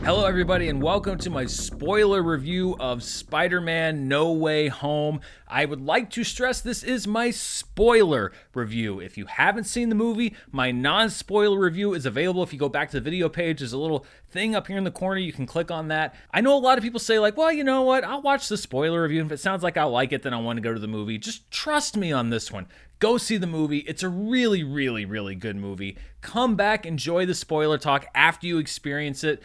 Hello everybody and welcome to my spoiler review of Spider-Man No Way Home. I would like to stress this is my spoiler review. If you haven't seen the movie, my non-spoiler review is available. If you go back to the video page, there's a little thing up here in the corner. You can click on that. I know a lot of people say like, well, you know what? I'll watch the spoiler review. If it sounds like I'll like it, then I want to go to the movie. Just trust me on this one. Go see the movie. It's a really, really, really good movie. Come back, enjoy the spoiler talk after you experience it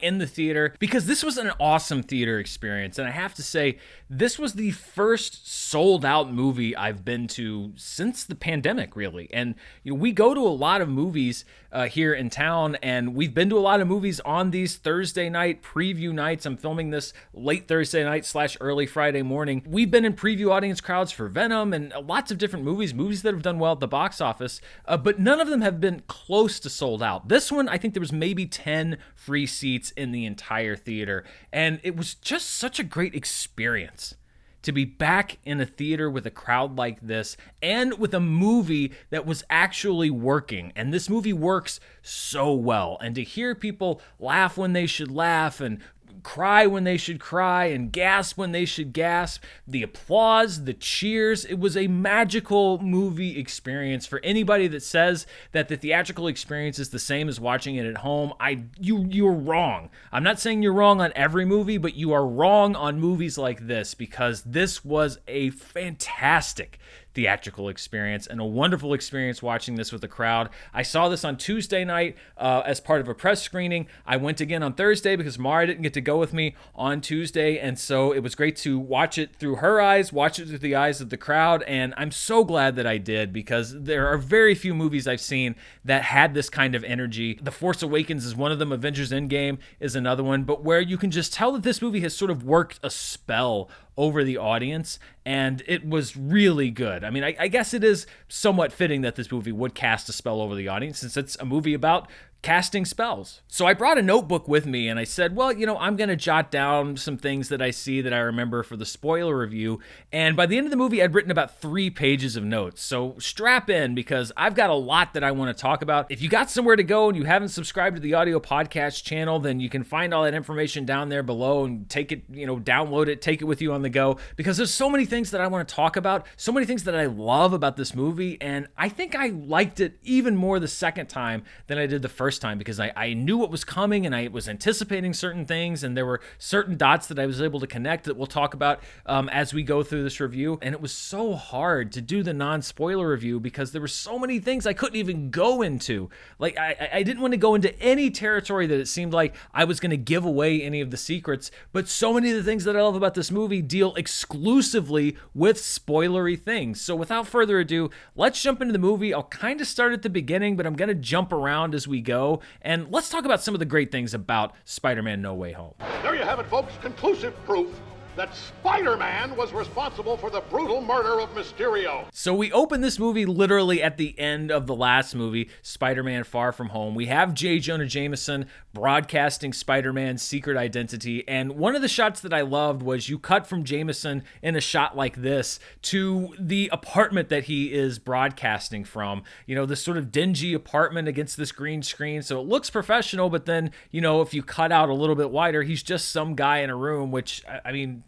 in the theater, because this was an awesome theater experience. And I have to say, this was the first sold out movie I've been to since the pandemic, really. And you know, we go to a lot of movies here in town, and we've been to a lot of movies on these Thursday night preview nights. I'm filming this late Thursday night / early Friday morning. We've been in preview audience crowds for Venom and lots of different movies that have done well at the box office, but none of them have been close to sold out. This one, I think there was maybe 10 free seats in the entire theater, and it was just such a great experience to be back in a theater with a crowd like this and with a movie that was actually working. And this movie works so well. And to hear people laugh when they should laugh and cry when they should cry and gasp when they should gasp, the applause, the cheers, it was a magical movie experience. For anybody that says that the theatrical experience is the same as watching it at home, you're wrong. I'm not saying you're wrong on every movie, but you are wrong on movies like this, because this was a fantastic theatrical experience and a wonderful experience watching this with the crowd. I saw this on Tuesday night as part of a press screening. I went again on Thursday because Mara didn't get to go with me on Tuesday, and so it was great to watch it through her eyes, watch it through the eyes of the crowd, and I'm so glad that I did, because there are very few movies I've seen that had this kind of energy. The Force Awakens is one of them, Avengers Endgame is another one, but where you can just tell that this movie has sort of worked a spell over the audience, and it was really good. I mean, I guess it is somewhat fitting that this movie would cast a spell over the audience, since it's a movie about casting spells. So I brought a notebook with me, and I said, well, you know, I'm going to jot down some things that I see that I remember for the spoiler review. And by the end of the movie, I'd written about 3 pages of notes. So strap in, because I've got a lot that I want to talk about. If you got somewhere to go and you haven't subscribed to the audio podcast channel, then you can find all that information down there below and take it, you know, download it, take it with you on the go, because there's so many things that I want to talk about, so many things that I love about this movie. And I think I liked it even more the second time than I did the first time, because I knew what was coming and I was anticipating certain things, and there were certain dots that I was able to connect that we'll talk about as we go through this review. And it was so hard to do the non-spoiler review because there were so many things I couldn't even go into. Like I didn't want to go into any territory that it seemed like I was going to give away any of the secrets, but so many of the things that I love about this movie deal exclusively with spoilery things. So without further ado, let's jump into the movie. I'll kind of start at the beginning, but I'm going to jump around as we go. And let's talk about some of the great things about Spider-Man No Way Home. There you have it, folks. Conclusive proof that Spider-Man was responsible for the brutal murder of Mysterio. So we open this movie literally at the end of the last movie, Spider-Man Far From Home. We have J. Jonah Jameson broadcasting Spider-Man's secret identity, and one of the shots that I loved was you cut from Jameson in a shot like this to the apartment that he is broadcasting from. You know, this sort of dingy apartment against this green screen, so it looks professional, but then, you know, if you cut out a little bit wider, he's just some guy in a room, which, I mean,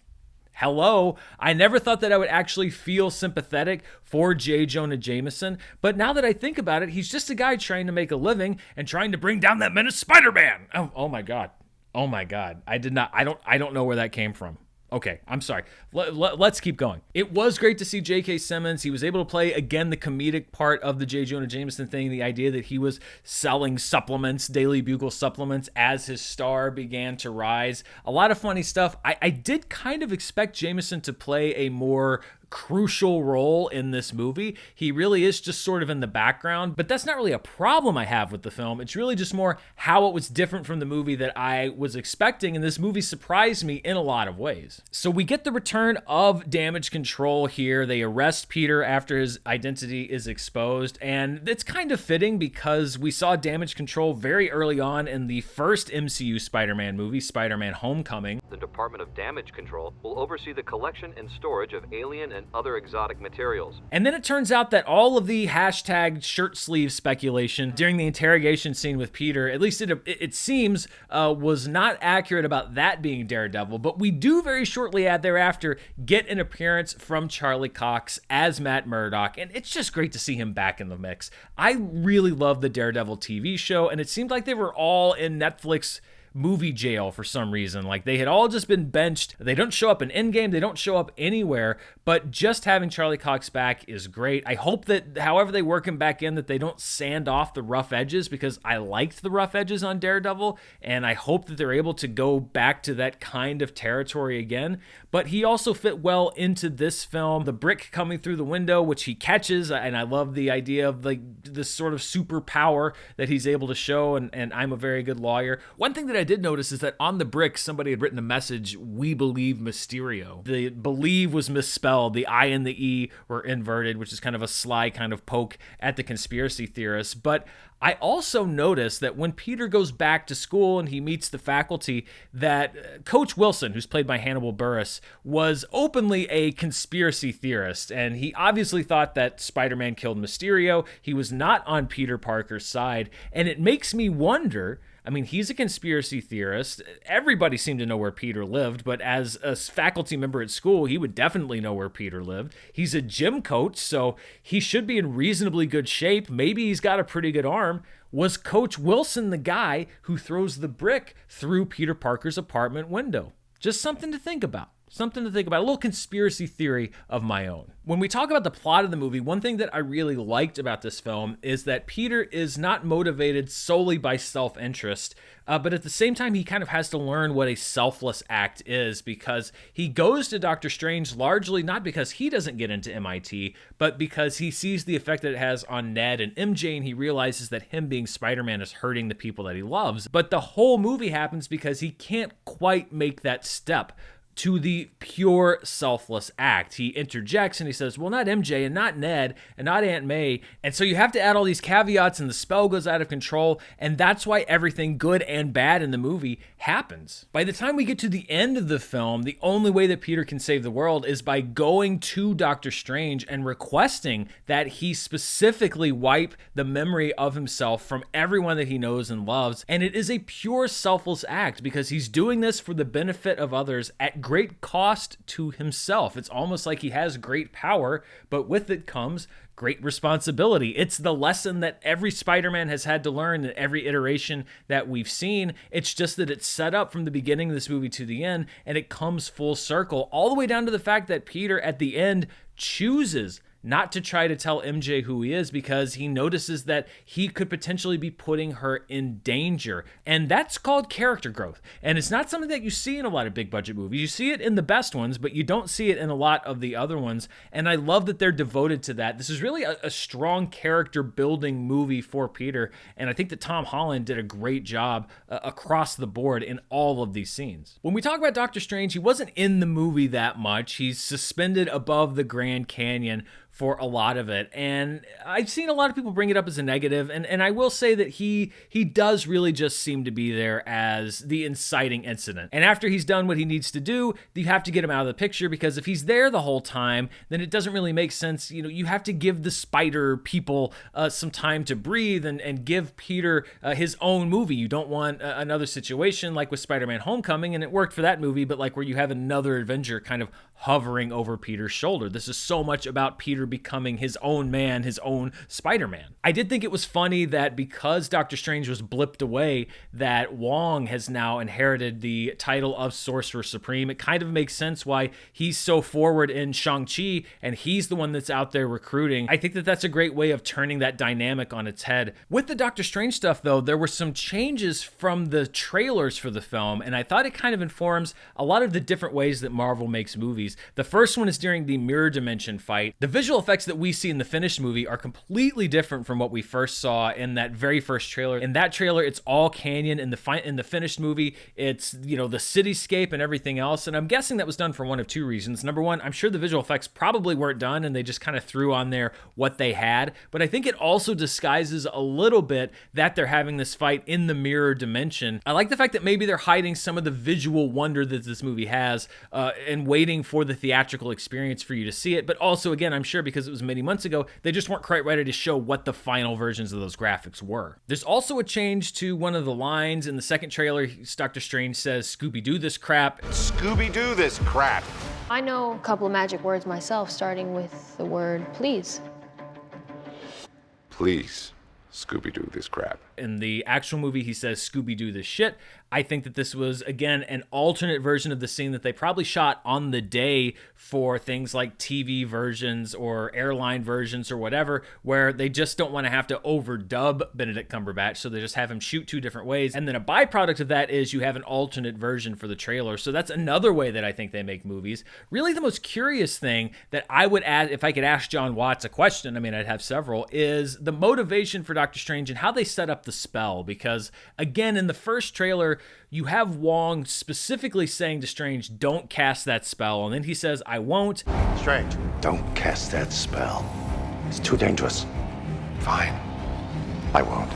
hello. I never thought that I would actually feel sympathetic for J. Jonah Jameson, but now that I think about it, he's just a guy trying to make a living and trying to bring down that menace Spider-Man. Oh my God. Oh my God. I don't know where that came from. Okay, I'm sorry. Let's keep going. It was great to see J.K. Simmons. He was able to play, again, the comedic part of the J. Jonah Jameson thing, the idea that he was selling supplements, Daily Bugle supplements, as his star began to rise. A lot of funny stuff. I did kind of expect Jameson to play a more crucial role in this movie. He really is just sort of in the background, but that's not really a problem I have with the film. It's really just more how it was different from the movie that I was expecting, and this movie surprised me in a lot of ways. So we get the return of Damage Control here. They arrest Peter after his identity is exposed, and it's kind of fitting because we saw Damage Control very early on in the first MCU Spider-Man movie, Spider-Man Homecoming. The Department of Damage Control will oversee the collection and storage of alien and other exotic materials. And then it turns out that all of the hashtag shirt sleeve speculation during the interrogation scene with Peter, at least it seems, was not accurate about that being Daredevil. But we do very shortly thereafter get an appearance from Charlie Cox as Matt Murdock, and it's just great to see him back in the mix. I really love the Daredevil TV show, and it seemed like they were all in Netflix movie jail for some reason. Like, they had all just been benched. They don't show up in Endgame. They don't show up anywhere. But just having Charlie Cox back is great. I hope that however they work him back in, that they don't sand off the rough edges, because I liked the rough edges on Daredevil, and I hope that they're able to go back to that kind of territory again. But he also fit well into this film. The brick coming through the window, which he catches, and I love the idea of like this sort of superpower that he's able to show, and I'm a very good lawyer. One thing that I did notice is that on the brick, somebody had written a message, "We believe Mysterio." The believe was misspelled. The I and the E were inverted, which is kind of a sly kind of poke at the conspiracy theorists. But I also noticed that when Peter goes back to school and he meets the faculty, that Coach Wilson, who's played by Hannibal Buress, was openly a conspiracy theorist. And he obviously thought that Spider-Man killed Mysterio. He was not on Peter Parker's side. And it makes me wonder, I mean, he's a conspiracy theorist. Everybody seemed to know where Peter lived, but as a faculty member at school, he would definitely know where Peter lived. He's a gym coach, so he should be in reasonably good shape. Maybe he's got a pretty good arm. Was Coach Wilson the guy who throws the brick through Peter Parker's apartment window? Just something to think about. Something to think about, a little conspiracy theory of my own. When we talk about the plot of the movie, one thing that I really liked about this film is that Peter is not motivated solely by self-interest, but at the same time, he kind of has to learn what a selfless act is, because he goes to Doctor Strange largely not because he doesn't get into MIT, but because he sees the effect that it has on Ned and MJ, and he realizes that him being Spider-Man is hurting the people that he loves. But the whole movie happens because he can't quite make that step to the pure selfless act. He interjects and he says, well, not MJ and not Ned and not Aunt May. And so you have to add all these caveats, and the spell goes out of control. And that's why everything good and bad in the movie happens. By the time we get to the end of the film, the only way that Peter can save the world is by going to Doctor Strange and requesting that he specifically wipe the memory of himself from everyone that he knows and loves. And it is a pure selfless act, because he's doing this for the benefit of others at great cost to himself. It's almost like he has great power, but with it comes great responsibility. It's the lesson that every Spider-Man has had to learn in every iteration that we've seen. It's just that it's set up from the beginning of this movie to the end, and it comes full circle, all the way down to the fact that Peter at the end chooses not to try to tell MJ who he is, because he notices that he could potentially be putting her in danger. And that's called character growth. And it's not something that you see in a lot of big budget movies. You see it in the best ones, but you don't see it in a lot of the other ones. And I love that they're devoted to that. This is really a strong character building movie for Peter. And I think that Tom Holland did a great job across the board in all of these scenes. When we talk about Doctor Strange, he wasn't in the movie that much. He's suspended above the Grand Canyon for a lot of it. And I've seen a lot of people bring it up as a negative, and I will say that he does really just seem to be there as the inciting incident. And after he's done what he needs to do, you have to get him out of the picture, because if he's there the whole time, then it doesn't really make sense. You know, you have to give the spider people some time to breathe and give Peter his own movie. You don't want another situation like with Spider-Man Homecoming, and it worked for that movie, but like where you have another Avenger kind of hovering over Peter's shoulder. This is so much about Peter becoming his own man, his own Spider-Man. I did think it was funny that because Doctor Strange was blipped away, that Wong has now inherited the title of Sorcerer Supreme. It kind of makes sense why he's so forward in Shang-Chi, and he's the one that's out there recruiting. I think that that's a great way of turning that dynamic on its head. With the Doctor Strange stuff, though, there were some changes from the trailers for the film, and I thought it kind of informs a lot of the different ways that Marvel makes movies. movies. The first one is during the mirror dimension fight. The visual effects that we see in the finished movie are completely different from what we first saw in that very first trailer. In that trailer, it's all canyon. In the finished movie, it's, you know, the cityscape and everything else. And I'm guessing that was done for one of two reasons. Number one, I'm sure the visual effects probably weren't done and they just kind of threw on there what they had. But I think it also disguises a little bit that they're having this fight in the mirror dimension. I like the fact that maybe they're hiding some of the visual wonder that this movie has and waiting for the theatrical experience for you to see it. But also, again, I'm sure because it was many months ago, they just weren't quite ready to show what the final versions of those graphics were. There's also a change to one of the lines in the second trailer. Dr. Strange says, "Scooby-Doo this crap." Scooby-Doo this crap. I know a couple of magic words myself, starting with the word please. Please, Scooby-Doo this crap. In the actual movie, he says, "Scooby-Doo this shit." I think that this was, again, an alternate version of the scene that they probably shot on the day for things like TV versions or airline versions or whatever, where they just don't want to have to overdub Benedict Cumberbatch, so they just have him shoot two different ways. And then a byproduct of that is you have an alternate version for the trailer. So that's another way that I think they make movies. Really, the most curious thing that I would add, if I could ask John Watts a question, I mean, I'd have several, is the motivation for Doctor Strange and how they set up the spell. Because, again, in the first trailer, you have Wong specifically saying to Strange, "Don't cast that spell." And then he says, "I won't." Strange, don't cast that spell. It's too dangerous. Fine. I won't.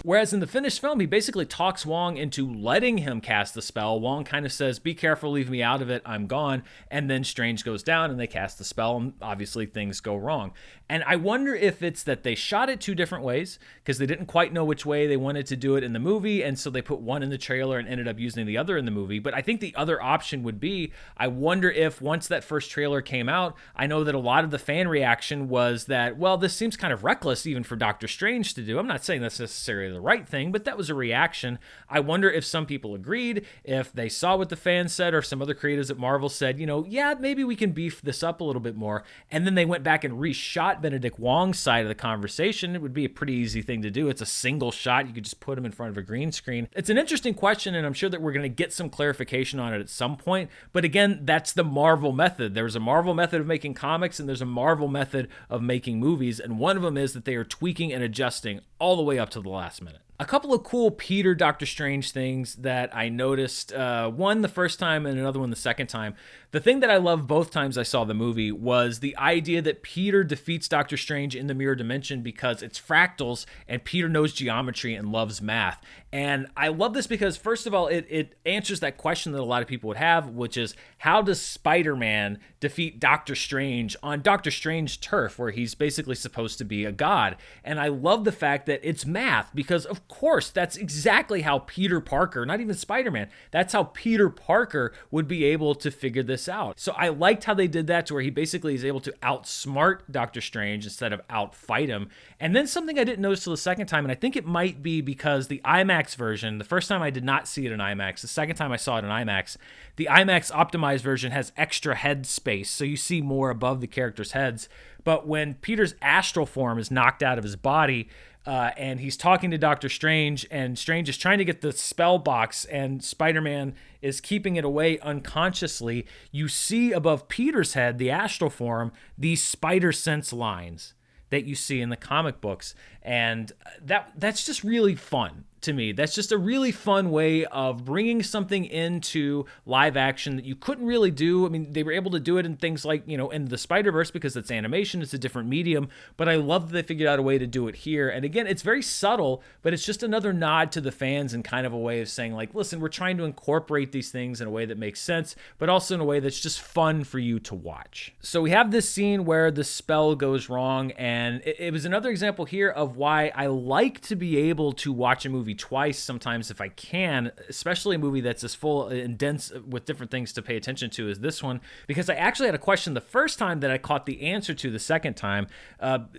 Whereas in the finished film, he basically talks Wong into letting him cast the spell. Wong kind of says, "Be careful, leave me out of it, I'm gone." And then Strange goes down and they cast the spell, and obviously things go wrong. And I wonder if it's that they shot it two different ways because they didn't quite know which way they wanted to do it in the movie, and so they put one in the trailer and ended up using the other in the movie. But I think the other option would be, I wonder if once that first trailer came out, I know that a lot of the fan reaction was that, well, this seems kind of reckless even for Doctor Strange to do. I'm not saying that's necessarily the right thing, but that was a reaction. I wonder if some people agreed, if they saw what the fans said, or if some other creators at Marvel said, you know, yeah, maybe we can beef this up a little bit more. And then they went back and reshot Benedict Wong's side of the conversation. It would be a pretty easy thing to do. It's a single shot. You could just put him in front of a green screen. It's an interesting question, and I'm sure that we're going to get some clarification on it at some point. But again, that's the Marvel method. There's a Marvel method of making comics, and there's a Marvel method of making movies. And one of them is that they are tweaking and adjusting all the way up to the last minute. A couple of cool Peter Doctor Strange things that I noticed, one the first time and another one the second time. The thing that I loved both times I saw the movie was the idea that Peter defeats Doctor Strange in the mirror dimension because it's fractals and Peter knows geometry and loves math. And I love this because, first of all, it answers that question that a lot of people would have, which is, how does Spider-Man defeat Doctor Strange on Doctor Strange turf, where he's basically supposed to be a god? And I love the fact that it's math, because of course that's exactly how Peter Parker, not even Spider-Man, that's how Peter Parker would be able to figure this out. So I liked how they did that, to where he basically is able to outsmart Doctor Strange instead of outfight him. And then something I didn't notice till the second time, and I think it might be because the IMAX version, the first time I did not see it in IMAX, the second time I saw it in IMAX, the IMAX optimized version has extra head space, so you see more above the characters' heads. But when Peter's astral form is knocked out of his body, and he's talking to Doctor Strange, and Strange is trying to get the spell box, and Spider-Man is keeping it away unconsciously, you see above Peter's head, the astral form, these spider sense lines that you see in the comic books. And that's just really fun to me. That's just a really fun way of bringing something into live action that you couldn't really do. I mean, they were able to do it in things like, you know, in the Spider-Verse because it's animation, it's a different medium, but I love that they figured out a way to do it here. And again, it's very subtle, but it's just another nod to the fans and kind of a way of saying, like, listen, we're trying to incorporate these things in a way that makes sense, but also in a way that's just fun for you to watch. So we have this scene where the spell goes wrong, and it was another example here of why I like to be able to watch a movie twice sometimes if I can, especially a movie that's as full and dense with different things to pay attention to as this one, because I actually had a question the first time that I caught the answer to the second time.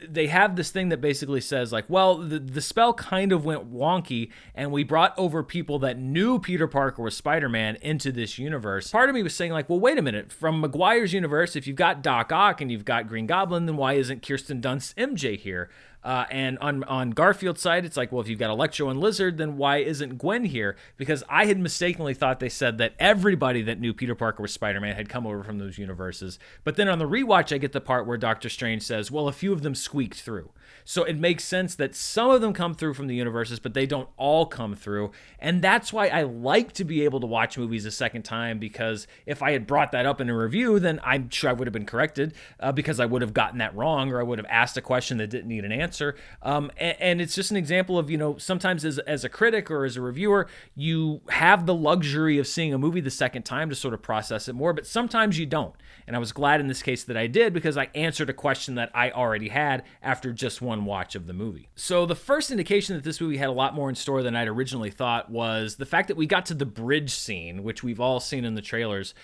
They have this thing that basically says, like, well, the spell kind of went wonky, and we brought over people that knew Peter Parker was Spider-Man into this universe. Part of me was saying, like, well, wait a minute, from Maguire's universe, if you've got Doc Ock and you've got Green Goblin, then why isn't Kirsten Dunst's MJ here? And on Garfield's side, it's like, well, if you've got Electro and Lizard, then why isn't Gwen here? Because I had mistakenly thought they said that everybody that knew Peter Parker was Spider-Man had come over from those universes. But then on the rewatch, I get the part where Doctor Strange says, well, a few of them squeaked through. So it makes sense that some of them come through from the universes, but they don't all come through. And that's why I like to be able to watch movies a second time, because if I had brought that up in a review, then I'm sure I would have been corrected because I would have gotten that wrong, or I would have asked a question that didn't need an answer. And it's just an example of, sometimes as a critic or as a reviewer, you have the luxury of seeing a movie the second time to sort of process it more, but sometimes you don't. And I was glad in this case that I did, because I answered a question that I already had after just one watch of the movie. So the first indication that this movie had a lot more in store than I'd originally thought was the fact that we got to the bridge scene, which we've all seen in the trailers,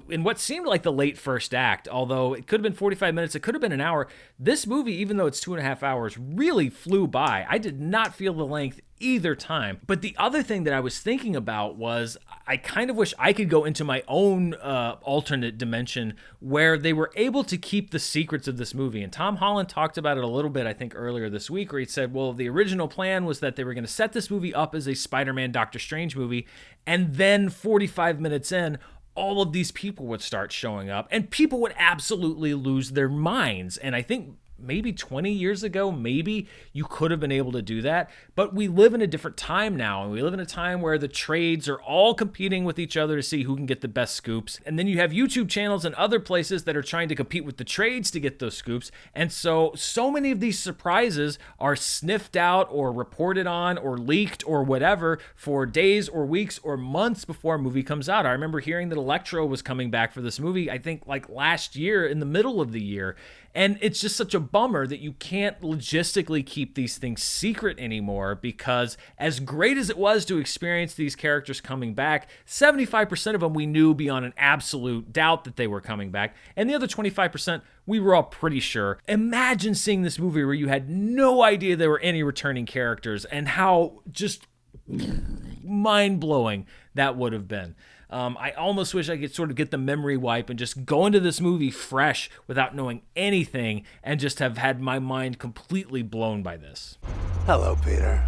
in what seemed like the late first act. Although it could have been 45 minutes, it could have been an hour. This movie, even though it's 2.5 hours, really flew by. I did not feel the length either time. But the other thing that I was thinking about was I kind of wish I could go into my own alternate dimension where they were able to keep the secrets of this movie. And Tom Holland talked about it a little bit, I think, earlier this week, where he said, well, the original plan was that they were going to set this movie up as a Spider-Man Doctor Strange movie, and then 45 minutes in, all of these people would start showing up, and people would absolutely lose their minds. And I think maybe 20 years ago, maybe you could have been able to do that. But we live in a different time now, and we live in a time where the trades are all competing with each other to see who can get the best scoops. And then you have YouTube channels and other places that are trying to compete with the trades to get those scoops. And so many of these surprises are sniffed out or reported on or leaked or whatever for days or weeks or months before a movie comes out. I remember hearing that Electro was coming back for this movie, I think like last year, in the middle of the year. And it's just such a bummer that you can't logistically keep these things secret anymore, because as great as it was to experience these characters coming back, 75% of them we knew beyond an absolute doubt that they were coming back. And the other 25%, we were all pretty sure. Imagine seeing this movie where you had no idea there were any returning characters, and how just mind-blowing that would have been. I almost wish I could sort of get the memory wipe and just go into this movie fresh without knowing anything, and just have had my mind completely blown by this. Hello, Peter.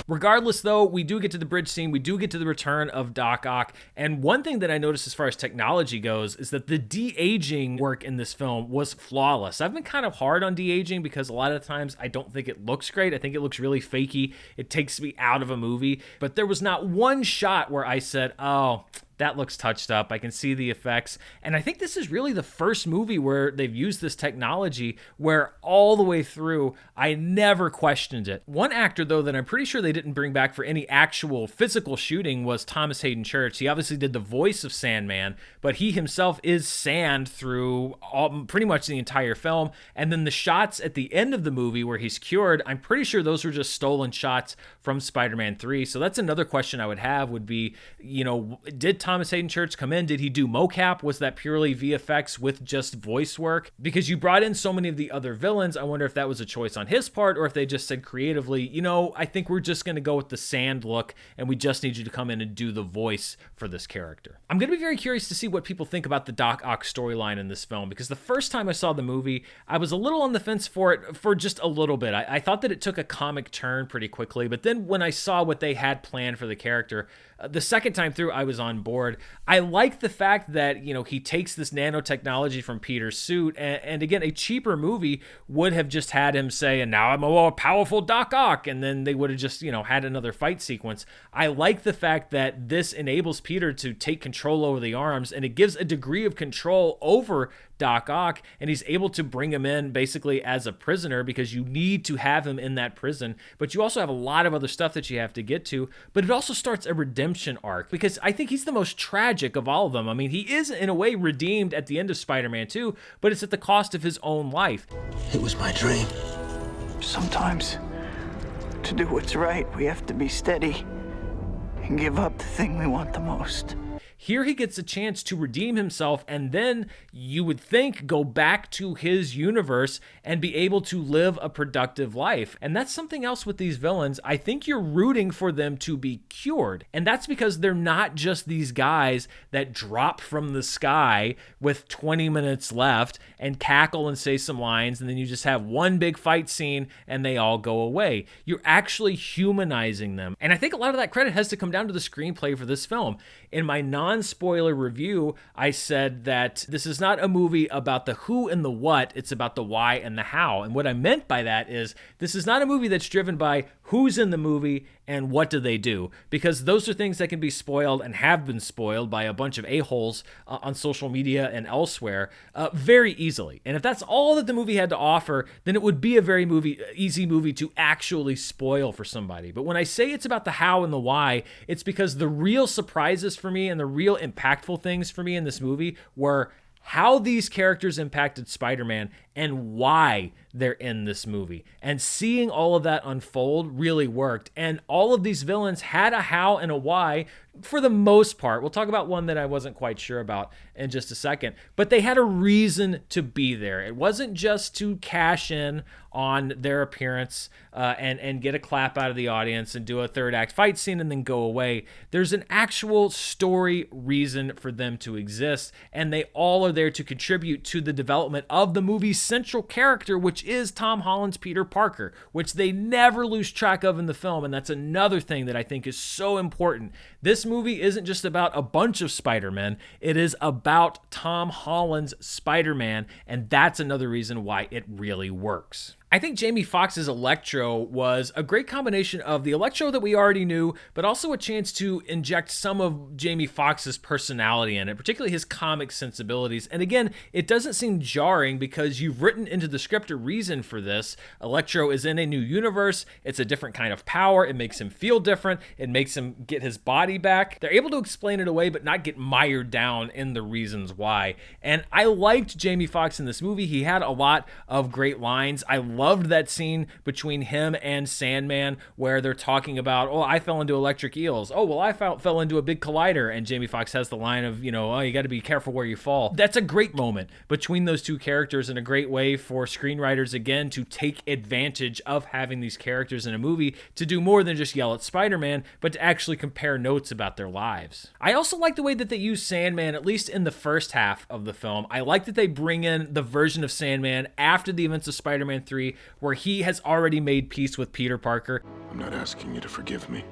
Regardless, though, we do get to the bridge scene. We do get to the return of Doc Ock. And one thing that I noticed as far as technology goes is that the de-aging work in this film was flawless. I've been kind of hard on de-aging because a lot of times I don't think it looks great. I think it looks really fakey. It takes me out of a movie. But there was not one shot where I said, oh, that looks touched up. I can see the effects. And I think this is really the first movie where they've used this technology where all the way through, I never questioned it. One actor, though, that I'm pretty sure they didn't bring back for any actual physical shooting was Thomas Hayden Church. He obviously did the voice of Sandman, but he himself is Sand through pretty much the entire film. And then the shots at the end of the movie where he's cured, I'm pretty sure those were just stolen shots from Spider-Man 3. So that's another question I would have would be, did Thomas Hayden Church come in? Did he do mocap? Was that purely VFX with just voice work? Because you brought in so many of the other villains, I wonder if that was a choice on his part, or if they just said creatively, I think we're just going to go with the Sand look, and we just need you to come in and do the voice for this character. I'm going to be very curious to see what people think about the Doc Ock storyline in this film, because the first time I saw the movie, I was a little on the fence for it for just a little bit. I thought that it took a comic turn pretty quickly, but then when I saw what they had planned for the character, the second time through, I was on board. I like the fact that, he takes this nanotechnology from Peter's suit, and again, a cheaper movie would have just had him say, and now I'm a more powerful Doc Ock, and then they would have just, had another fight sequence. I like the fact that this enables Peter to take control over the arms, and it gives a degree of control over Doc Ock, and he's able to bring him in basically as a prisoner, because you need to have him in that prison, but you also have a lot of other stuff that you have to get to. But it also starts a redemption arc, because I think he's the most tragic of all of them. I mean, he is in a way redeemed at the end of Spider-Man 2, but it's at the cost of his own life. It was my dream. Sometimes, to do what's right, we have to be steady and give up the thing we want the most. Here he gets a chance to redeem himself, and then you would think go back to his universe and be able to live a productive life. And that's something else with these villains. I think you're rooting for them to be cured. And that's because they're not just these guys that drop from the sky with 20 minutes left and cackle and say some lines, and then you just have one big fight scene and they all go away. You're actually humanizing them. And I think a lot of that credit has to come down to the screenplay for this film. In my non-spoiler review, I said that this is not a movie about the who and the what, it's about the why and the how. And what I meant by that is this is not a movie that's driven by who's in the movie and what do they do, because those are things that can be spoiled and have been spoiled by a bunch of a-holes on social media and elsewhere very easily. And if that's all that the movie had to offer, then it would be a very easy movie to actually spoil for somebody. But when I say it's about the how and the why, it's because the real surprises for me and the real impactful things for me in this movie were how these characters impacted Spider-Man and why they're in this movie. And seeing all of that unfold really worked. And all of these villains had a how and a why for the most part. We'll talk about one that I wasn't quite sure about in just a second. But they had a reason to be there. It wasn't just to cash in on their appearance and get a clap out of the audience and do a third act fight scene and then go away. There's an actual story reason for them to exist. And they all are there to contribute to the development of the movie's central character, which is Tom Holland's Peter Parker, which they never lose track of in the film. And that's another thing that I think is so important. This movie isn't just about a bunch of Spider-Men. It is about Tom Holland's Spider-Man, and that's another reason why it really works. I think Jamie Foxx's Electro was a great combination of the Electro that we already knew, but also a chance to inject some of Jamie Foxx's personality in it, particularly his comic sensibilities. And again, it doesn't seem jarring because you've written into the script a reason for this. Electro is in a new universe. It's a different kind of power. It makes him feel different. It makes him get his body back. They're able to explain it away, but not get mired down in the reasons why. And I liked Jamie Foxx in this movie. He had a lot of great lines. I loved that scene between him and Sandman where they're talking about, oh, I fell into electric eels. Oh, well, I fell into a big collider. And Jamie Foxx has the line of, oh, you got to be careful where you fall. That's a great moment between those two characters and a great way for screenwriters, again, to take advantage of having these characters in a movie to do more than just yell at Spider-Man, but to actually compare notes about their lives. I also like the way that they use Sandman, at least in the first half of the film. I like that they bring in the version of Sandman after the events of Spider-Man 3, where he has already made peace with Peter Parker. I'm not asking you to forgive me.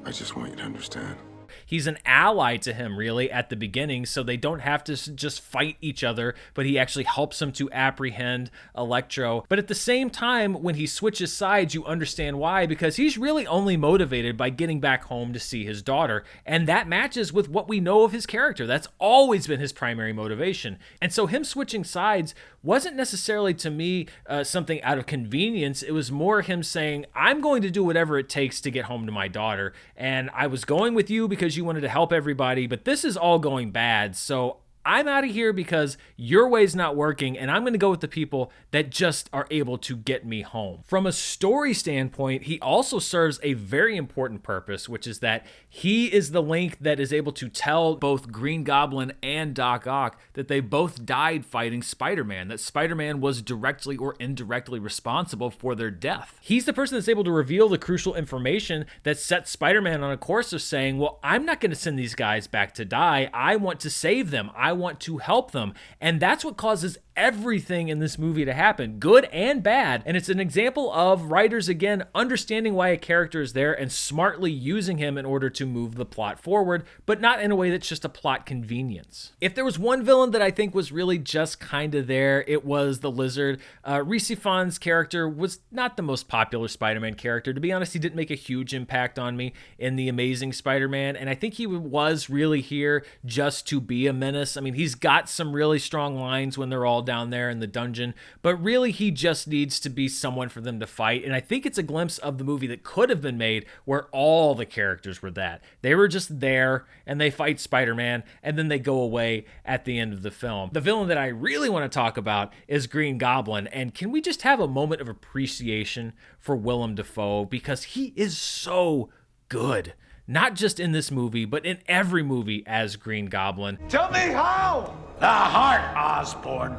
I just want you to understand. He's an ally to him, really, at the beginning, so they don't have to just fight each other, but he actually helps him to apprehend Electro. But at the same time, when he switches sides, you understand why, because he's really only motivated by getting back home to see his daughter, and that matches with what we know of his character. That's always been his primary motivation. And so him switching sides wasn't necessarily, to me, something out of convenience. It was more him saying, I'm going to do whatever it takes to get home to my daughter, and I was going with you because you wanted to help everybody, but this is all going bad, so I'm out of here because your way's not working, and I'm going to go with the people that just are able to get me home. From a story standpoint, he also serves a very important purpose, which is that he is the link that is able to tell both Green Goblin and Doc Ock that they both died fighting Spider-Man, that Spider-Man was directly or indirectly responsible for their death. He's the person that's able to reveal the crucial information that sets Spider-Man on a course of saying, well, I'm not going to send these guys back to die. I want to save them. I want to help them. And that's what causes everything in this movie to happen, good and bad. And it's an example of writers, again, understanding why a character is there and smartly using him in order to move the plot forward, but not in a way that's just a plot convenience. If there was one villain that I think was really just kind of there, it was the Lizard. Reese Fahn's character was not the most popular Spider-Man character. To be honest, he didn't make a huge impact on me in The Amazing Spider-Man, and I think he was really here just to be a menace. I mean, he's got some really strong lines when they're all down there in the dungeon, but really he just needs to be someone for them to fight. And I think it's a glimpse of the movie that could have been made where all the characters were that. They were just there and they fight Spider-Man and then they go away at the end of the film. The villain that I really want to talk about is Green Goblin. And can we just have a moment of appreciation for Willem Dafoe, because he is so good. not just in this movie, but in every movie as Green Goblin. Tell me how! The heart, Osborn.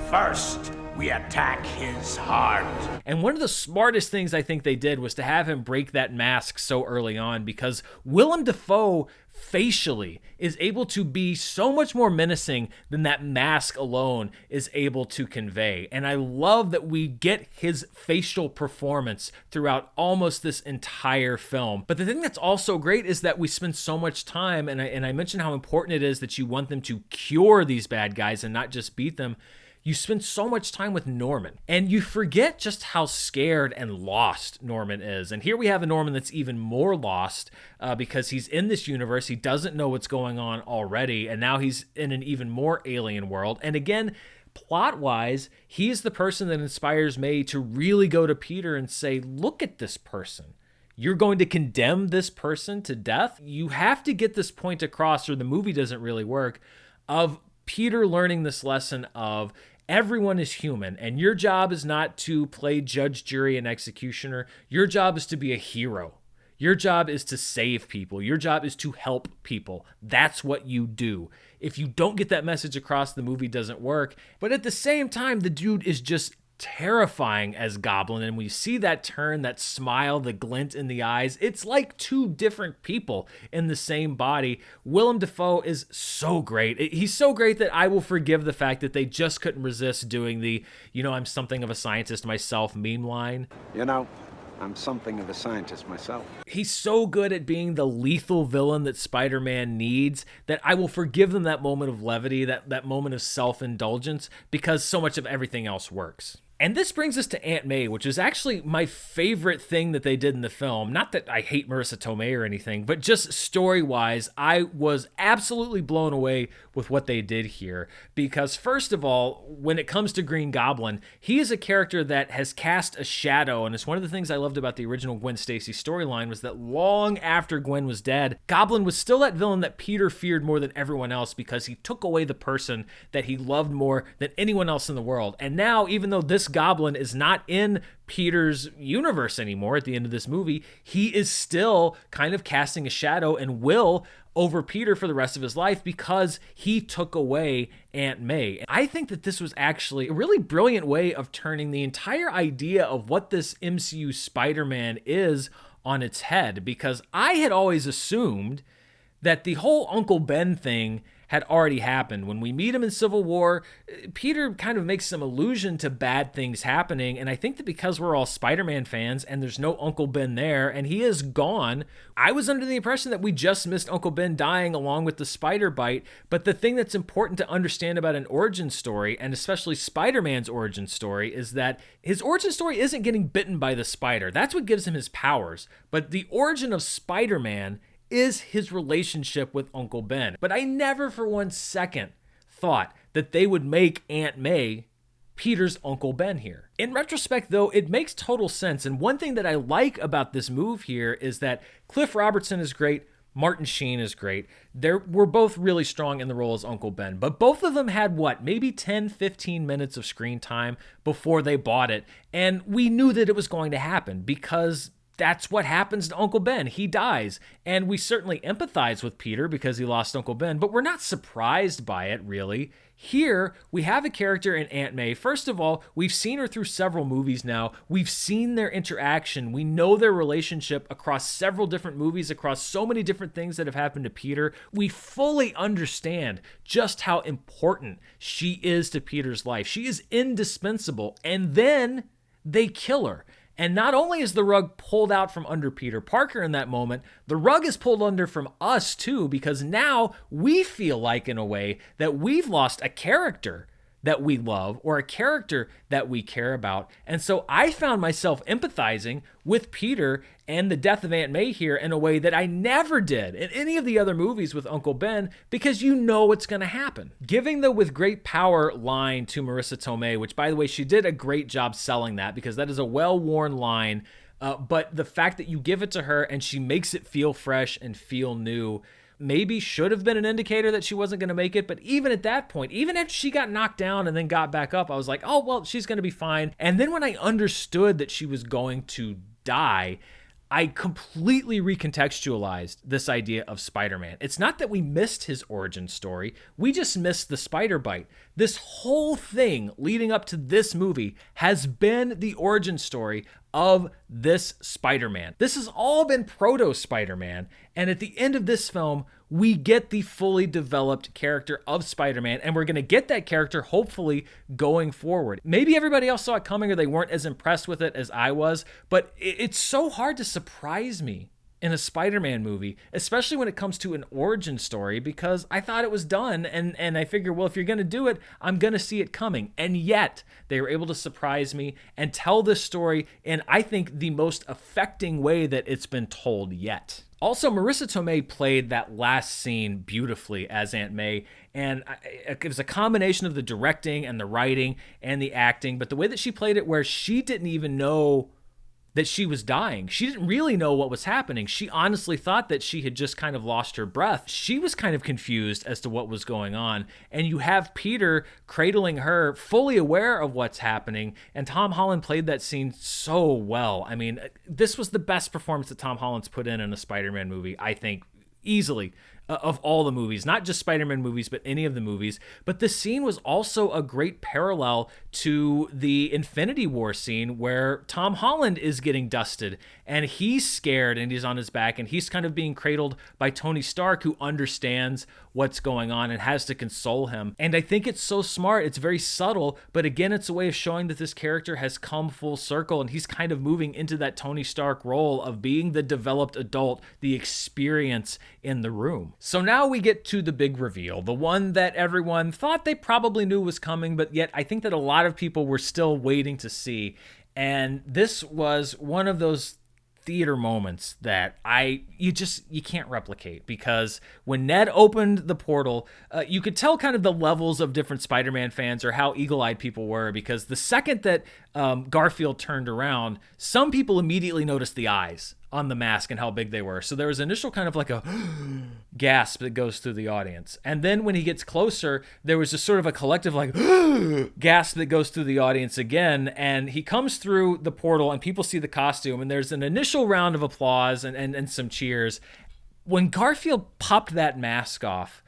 First, we attack his heart. And one of the smartest things I think they did was to have him break that mask so early on, because Willem Dafoe facially is able to be so much more menacing than that mask alone is able to convey. And I love that we get his facial performance throughout almost this entire film. But the thing that's also great is that we spend so much time, and I mentioned how important it is that you want them to cure these bad guys and not just beat them. You spend so much time with Norman, and you forget just how scared and lost Norman is. And here we have a Norman that's even more lost because he's in this universe. He doesn't know what's going on already, and now he's in an even more alien world. And again, plot-wise, he's the person that inspires May to really go to Peter and say, look at this person. You're going to condemn this person to death? You have to get this point across, or the movie doesn't really work, of Peter learning this lesson of everyone is human, and your job is not to play judge, jury, and executioner. Your job is to be a hero. Your job is to save people. Your job is to help people. That's what you do. If you don't get that message across, the movie doesn't work. But at the same time, the dude is just terrifying as Goblin, and we see that turn, that smile, the glint in the eyes. It's like two different people in the same body. Willem Dafoe is so great. He's so great that I will forgive the fact that they just couldn't resist doing the, I'm something of a scientist myself meme line. I'm something of a scientist myself. He's so good at being the lethal villain that Spider-Man needs that I will forgive them that moment of levity, that moment of self-indulgence, because so much of everything else works. And this brings us to Aunt May, which is actually my favorite thing that they did in the film. Not that I hate Marissa Tomei or anything, but just story-wise, I was absolutely blown away with what they did here. Because first of all, when it comes to Green Goblin, he is a character that has cast a shadow, and it's one of the things I loved about the original Gwen Stacy storyline was that long after Gwen was dead, Goblin was still that villain that Peter feared more than everyone else because he took away the person that he loved more than anyone else in the world. And now, even though this Goblin is not in Peter's universe anymore at the end of this movie, he is still kind of casting a shadow and will over Peter for the rest of his life because he took away Aunt May. I think that this was actually a really brilliant way of turning the entire idea of what this MCU Spider-Man is on its head, because I had always assumed that the whole Uncle Ben thing had already happened. When we meet him in Civil War, Peter kind of makes some allusion to bad things happening, and I think that because we're all Spider-Man fans and there's no Uncle Ben there and he is gone, I was under the impression that we just missed Uncle Ben dying along with the spider bite. But the thing that's important to understand about an origin story, and especially Spider-Man's origin story, is that his origin story isn't getting bitten by the spider. That's what gives him his powers. But the origin of Spider-Man is his relationship with Uncle Ben. But I never for 1 second thought that they would make Aunt May Peter's Uncle Ben here. In retrospect, though, it makes total sense. And one thing that I like about this move here is that Cliff Robertson is great, Martin Sheen is great. They were both really strong in the role as Uncle Ben, but both of them had maybe 10, 15 minutes of screen time before they bought it. And we knew that it was going to happen because that's what happens to Uncle Ben. He dies. And we certainly empathize with Peter because he lost Uncle Ben, but we're not surprised by it, really. Here, we have a character in Aunt May. First of all, we've seen her through several movies now. We've seen their interaction. We know their relationship across several different movies, across so many different things that have happened to Peter. We fully understand just how important she is to Peter's life. She is indispensable. And then they kill her. And not only is the rug pulled out from under Peter Parker in that moment, the rug is pulled under from us too, because now we feel like, in a way, that we've lost a character that we love or a character that we care about. And so I found myself empathizing with Peter and the death of Aunt May here in a way that I never did in any of the other movies with Uncle Ben, because you know what's going to happen. Giving the "with great power" line to Marissa Tomei, which, by the way, she did a great job selling that, because that is a well-worn line, but the fact that you give it to her and she makes it feel fresh and feel new maybe should have been an indicator that she wasn't going to make it. But even at that point, even after she got knocked down and then got back up, I was like, oh, well, she's going to be fine. And then when I understood that she was going to die, I completely recontextualized this idea of Spider-Man. It's not that we missed his origin story, we just missed the spider bite. This whole thing leading up to this movie has been the origin story of this Spider-Man. This has all been proto-Spider-Man, and at the end of this film, we get the fully developed character of Spider-Man, and we're going to get that character hopefully going forward. Maybe everybody else saw it coming or they weren't as impressed with it as I was, but it's so hard to surprise me in a Spider-Man movie, especially when it comes to an origin story, because I thought it was done, and I figure, well, if you're going to do it, I'm going to see it coming. And yet, they were able to surprise me and tell this story in, I think, the most affecting way that it's been told yet. Also, Marissa Tomei played that last scene beautifully as Aunt May, and it was a combination of the directing and the writing and the acting, but the way that she played it where she didn't even know that she was dying. She didn't really know what was happening. She honestly thought that she had just kind of lost her breath. She was kind of confused as to what was going on. And you have Peter cradling her, fully aware of what's happening. And Tom Holland played that scene so well. I mean, this was the best performance that Tom Holland's put in a Spider-Man movie, I think, easily. Of all the movies, not just Spider-Man movies, but any of the movies. But the scene was also a great parallel to the Infinity War scene where Tom Holland is getting dusted and he's scared and he's on his back and he's kind of being cradled by Tony Stark, who understands what's going on and has to console him. And I think it's so smart. It's very subtle, but again, it's a way of showing that this character has come full circle and he's kind of moving into that Tony Stark role of being the developed adult, the experience in the room. So now we get to the big reveal, the one that everyone thought they probably knew was coming, but yet I think that a lot of people were still waiting to see. And this was one of those theater moments that you can't replicate, because when Ned opened the portal, you could tell kind of the levels of different Spider-Man fans or how eagle-eyed people were, because the second that Garfield turned around, some people immediately noticed the eyes on the mask and how big they were. So there was initial kind of like a gasp that goes through the audience. And then when he gets closer, there was just sort of a collective like gasp that goes through the audience again. And he comes through the portal and people see the costume and there's an initial round of applause and some cheers. When Garfield popped that mask off,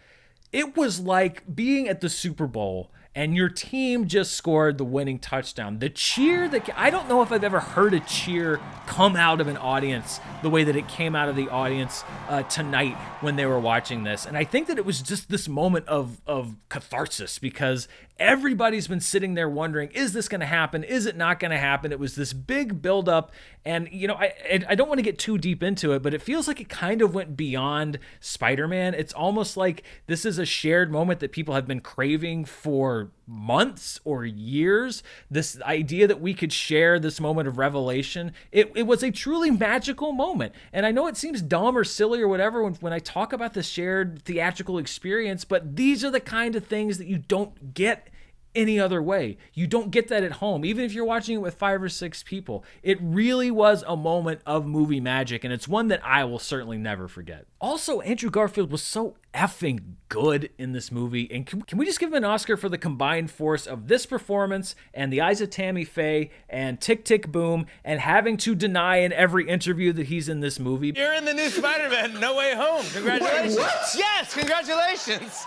it was like being at the Super Bowl and your team just scored the winning touchdown. The cheer I don't know if I've ever heard a cheer come out of an audience the way that it came out of the audience tonight when they were watching this. And I think that it was just this moment of catharsis, because everybody's been sitting there wondering, is this going to happen? Is it not going to happen? It was this big buildup. And, you know, I don't want to get too deep into it, but it feels like it kind of went beyond Spider-Man. It's almost like this is a shared moment that people have been craving for months or years. This idea that we could share this moment of revelation, it was a truly magical moment. And I know it seems dumb or silly or whatever when I talk about the shared theatrical experience, but these are the kind of things that you don't get any other way. You don't get that at home, even if you're watching it with 5 or 6 people. It really was a moment of movie magic, and it's one that I will certainly never forget. Also, Andrew Garfield was so effing good in this movie, and can we just give him an Oscar for the combined force of this performance and the eyes of Tammy Faye and Tick Tick Boom, and having to deny in every interview that he's in this movie. You're in the new Spider-Man, No Way Home. Congratulations. Wait, what? Yes, congratulations.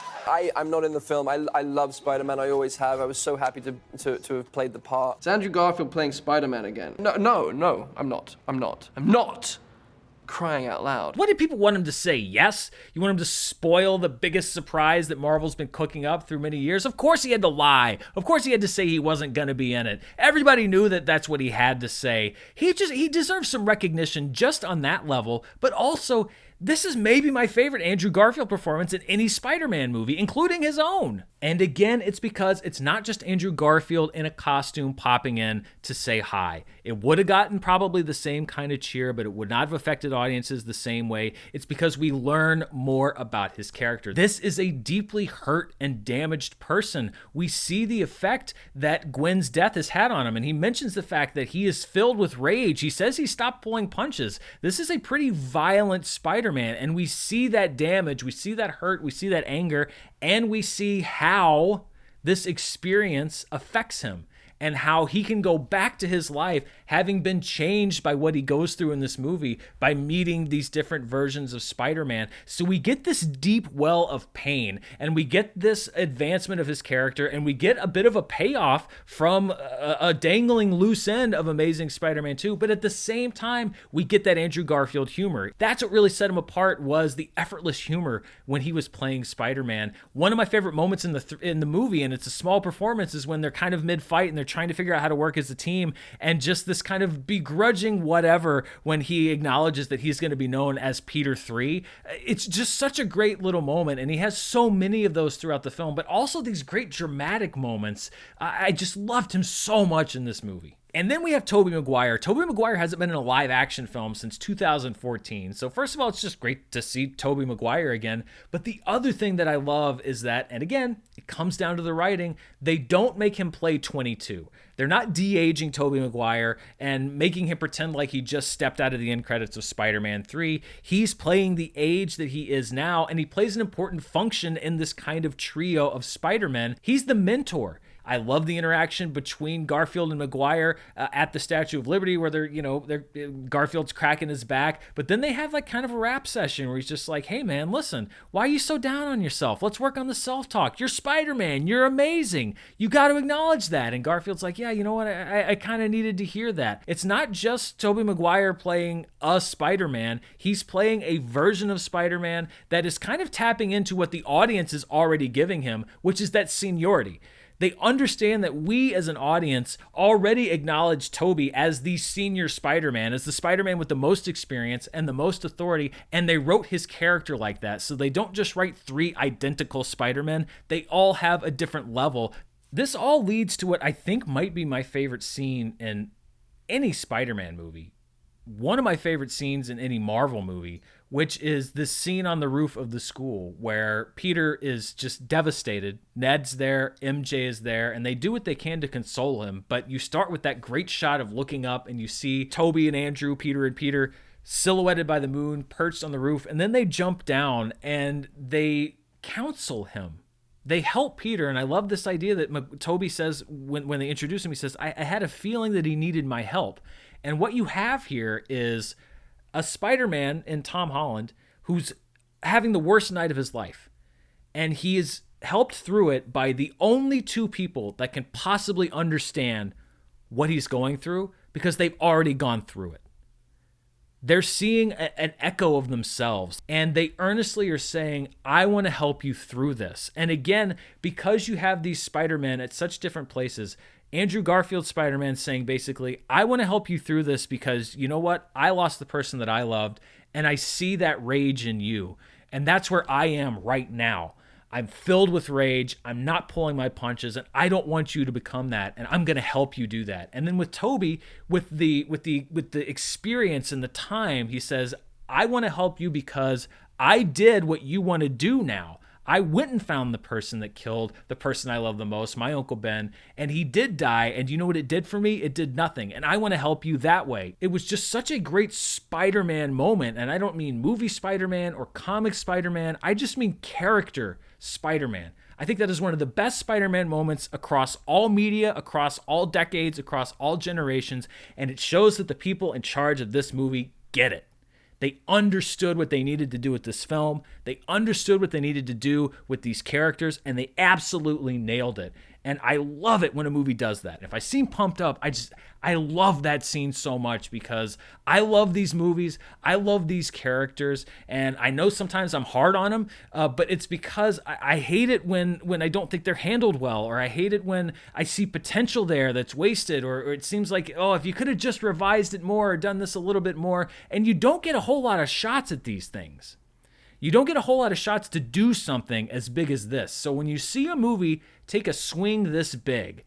I'm not in the film. I love Spider-Man. I always have. I was so happy to have played the part. It's Andrew Garfield playing Spider-Man again. No, I'm not. Crying out loud. What did people want him to say? Yes? You want him to spoil the biggest surprise that Marvel's been cooking up through many years? Of course he had to lie. Of course he had to say he wasn't going to be in it. Everybody knew that that's what he had to say. He deserves some recognition just on that level, but also this is maybe my favorite Andrew Garfield performance in any Spider-Man movie, including his own. And again, it's because it's not just Andrew Garfield in a costume popping in to say hi. It would have gotten probably the same kind of cheer, but it would not have affected audiences the same way. It's because we learn more about his character. This is a deeply hurt and damaged person. We see the effect that Gwen's death has had on him, and he mentions the fact that he is filled with rage. He says he stopped pulling punches. This is a pretty violent Spider-Man, and we see that damage, we see that hurt, we see that anger, and we see how this experience affects him. and how he can go back to his life having been changed by what he goes through in this movie by meeting these different versions of Spider-Man. So we get this deep well of pain, and we get this advancement of his character, and we get a bit of a payoff from a dangling loose end of Amazing Spider-Man 2, but at the same time, we get that Andrew Garfield humor. That's what really set him apart, was the effortless humor when he was playing Spider-Man. One of my favorite moments in the movie, and it's a small performance, is when they're kind of mid-fight and they're trying to figure out how to work as a team, and just this kind of begrudging whatever when he acknowledges that he's going to be known as Peter 3. It's just such a great little moment, and he has so many of those throughout the film, but also these great dramatic moments. I just loved him so much in this movie. And then we have Tobey Maguire. Tobey Maguire hasn't been in a live action film since 2014. So first of all, it's just great to see Tobey Maguire again. But the other thing that I love is that, and again, it comes down to the writing, they don't make him play 22. They're not de-aging Tobey Maguire and making him pretend like he just stepped out of the end credits of Spider-Man 3. He's playing the age that he is now, and he plays an important function in this kind of trio of Spider-Men. He's the mentor. I love the interaction between Garfield and Maguire at the Statue of Liberty, where Garfield's cracking his back, but then they have like kind of a rap session where he's just like, "Hey man, listen, why are you so down on yourself? Let's work on the self-talk. You're Spider-Man. You're amazing. You got to acknowledge that." And Garfield's like, "Yeah, you know what? I kind of needed to hear that." It's not just Tobey Maguire playing a Spider-Man. He's playing a version of Spider-Man that is kind of tapping into what the audience is already giving him, which is that seniority. They understand that we as an audience already acknowledge Tobey as the senior Spider-Man, as the Spider-Man with the most experience and the most authority, and they wrote his character like that. So they don't just write 3 identical Spider-Men, they all have a different level. This all leads to what I think might be my favorite scene in any Spider-Man movie. One of my favorite scenes in any Marvel movie, which is this scene on the roof of the school where Peter is just devastated. Ned's there, MJ is there, and they do what they can to console him. But you start with that great shot of looking up and you see Tobey and Andrew, Peter and Peter, silhouetted by the moon, perched on the roof. And then they jump down and they counsel him. They help Peter, and I love this idea that Tobey says when they introduce him, he says, I had a feeling that he needed my help. And what you have here is a Spider-Man in Tom Holland who's having the worst night of his life. And he is helped through it by the only 2 people that can possibly understand what he's going through, because they've already gone through it. They're seeing an echo of themselves, and they earnestly are saying, I want to help you through this. And again, because you have these Spider-Men at such different places, Andrew Garfield's Spider-Man saying basically, I want to help you through this because you know what? I lost the person that I loved, and I see that rage in you. And that's where I am right now. I'm filled with rage. I'm not pulling my punches, and I don't want you to become that. And I'm going to help you do that. And then with Tobey, with the experience and the time, he says, I want to help you because I did what you want to do now. I went and found the person that killed the person I love the most, my Uncle Ben, and he did die. And you know what it did for me? It did nothing. And I want to help you that way. It was just such a great Spider-Man moment. And I don't mean movie Spider-Man or comic Spider-Man. I just mean character Spider-Man. I think that is one of the best Spider-Man moments across all media, across all decades, across all generations. And it shows that the people in charge of this movie get it. They understood what they needed to do with this film. They understood what they needed to do with these characters, and they absolutely nailed it. And I love it when a movie does that. If I seem pumped up, I love that scene so much because I love these movies. I love these characters, and I know sometimes I'm hard on them, but it's because I hate it when I don't think they're handled well, or I hate it when I see potential there that's wasted, or it seems like, oh, if you could have just revised it more or done this a little bit more, and you don't get a whole lot of shots at these things. You don't get a whole lot of shots to do something as big as this. So when you see a movie take a swing this big